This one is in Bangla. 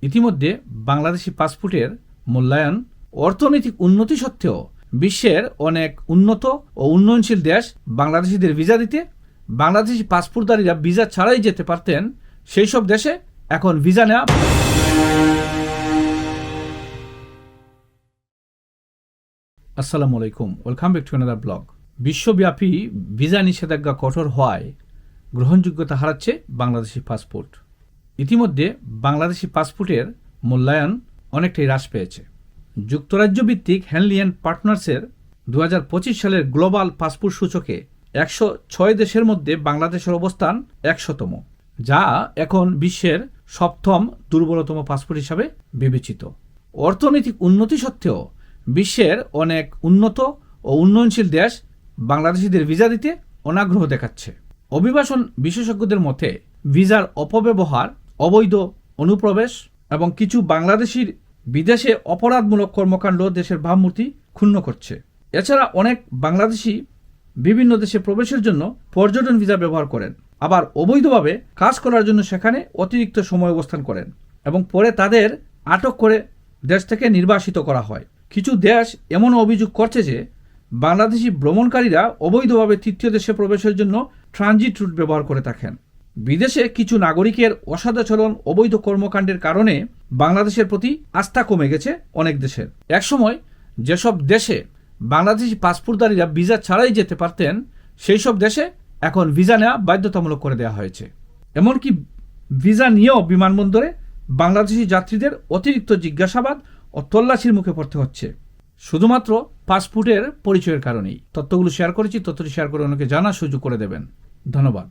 ইতিমধ্যে বাংলাদেশি পাসপোর্টের মূল্যায়ন অর্থনৈতিক উন্নতি সত্ত্বেও বিশ্বের অনেক উন্নত ও উন্নয়নশীল দেশ বাংলাদেশিদের ভিসা দিতে বাংলাদেশি পাসপোর্টধারীরা ভিসা ছাড়াই যেতে পারতেন, সেই সব দেশে এখন ভিসা নেওয়া। আসসালামু আলাইকুম, welcome back to another blog. বিশ্বব্যাপী ভিসা নিষেধাজ্ঞা কঠোর হওয়ায় গ্রহণযোগ্যতা হারাচ্ছে বাংলাদেশি পাসপোর্ট। ইতিমধ্যে বাংলাদেশি পাসপোর্টের মূল্যায়ন অনেকটাই হ্রাস পেয়েছে। যুক্তরাজ্য ভিত্তিক হেনলি অ্যান্ড পার্টনার্সের 2025 সালের গ্লোবাল পাসপোর্ট সূচকে 106 দেশের মধ্যে বাংলাদেশের অবস্থান 100তম, যা এখন বিশ্বের 7ম দুর্বলতম পাসপোর্ট হিসাবে বিবেচিত। অর্থনৈতিক উন্নতি সত্ত্বেও বিশ্বের অনেক উন্নত ও উন্নয়নশীল দেশ বাংলাদেশিদের ভিসা দিতে অনাগ্রহ দেখাচ্ছে। অভিবাসন বিশেষজ্ঞদের মতে ভিসার অপব্যবহার, অবৈধ অনুপ্রবেশ এবং কিছু বাংলাদেশির বিদেশে অপরাধমূলক কর্মকাণ্ড দেশের ভাবমূর্তি ক্ষুণ্ণ করছে। এছাড়া অনেক বাংলাদেশি বিভিন্ন দেশে প্রবেশের জন্য পর্যটন ভিসা ব্যবহার করেন, আবার অবৈধভাবে কাজ করার জন্য সেখানে অতিরিক্ত সময় অবস্থান করেন এবং পরে তাদের আটক করে দেশ থেকে নির্বাসিত করা হয়। কিছু দেশ এমন অভিযোগ করছে যে বাংলাদেশি ভ্রমণকারীরা অবৈধভাবে তৃতীয় দেশে প্রবেশের জন্য ট্রানজিট রুট ব্যবহার করে থাকেন। বিদেশে কিছু নাগরিকের অসদাচরণ, অবৈধ কর্মকাণ্ডের কারণে বাংলাদেশের প্রতি আস্থা কমে গেছে অনেক দেশের। একসময় যেসব দেশে বাংলাদেশি পাসপোর্টধারীরা ভিসা ছাড়াই যেতে পারতেন, সেই সব দেশে এখন ভিসা নেওয়া বাধ্যতামূলক করে দেওয়া হয়েছে। এমনকি ভিসা নিয়েও বিমানবন্দরে বাংলাদেশি যাত্রীদের অতিরিক্ত জিজ্ঞাসাবাদ ও তল্লাশির মুখে পড়তে হচ্ছে, শুধুমাত্র পাসপোর্টের পরিচয়ের কারণেই। তথ্যগুলো শেয়ার করেছি, তথ্যটি শেয়ার করে অনেকে জানার সুযোগ করে দেবেন। ধন্যবাদ।